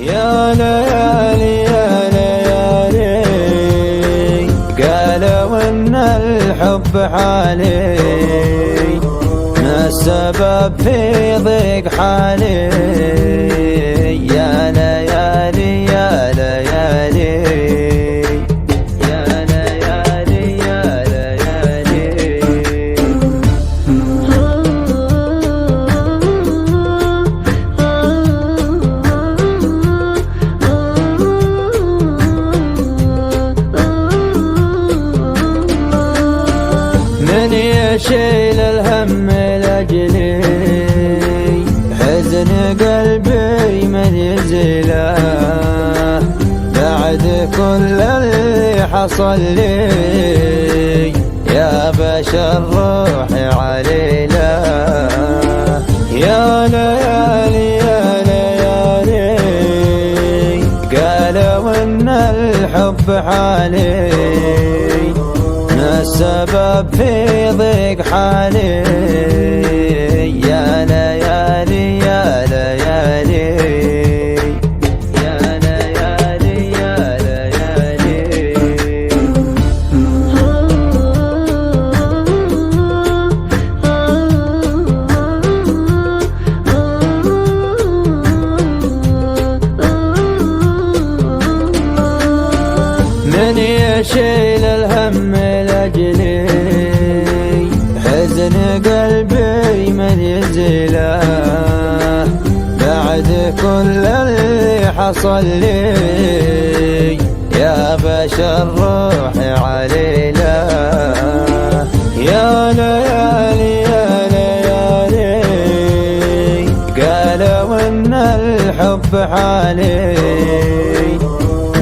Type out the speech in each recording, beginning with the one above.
يا ليالي يا ليالي قالوا ان الحب حالي، ما السبب في ضيق حالي. يا ليالي يا ليالي يا ليالي يا ليالي. من يشيل الهم لأجلي، حزن قلبي من يزيله، بعد كل اللي حصل لي يا بشر روحي عليله. يا ليالي يا ليالي قالوا ان الحب حالي، ما السبب في ضيق حالي. يا ليالي يا ليالي يا ليالي يا ليالي. من يشيل الهم لأجلي، حزن قلبي من يزيله، بعد كل اللي حصل لي يا بشر روحي عليله. يا ليالي يا ليالي قالوا ان الحب حالي،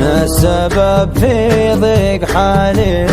ما السبب في ضيق حالي.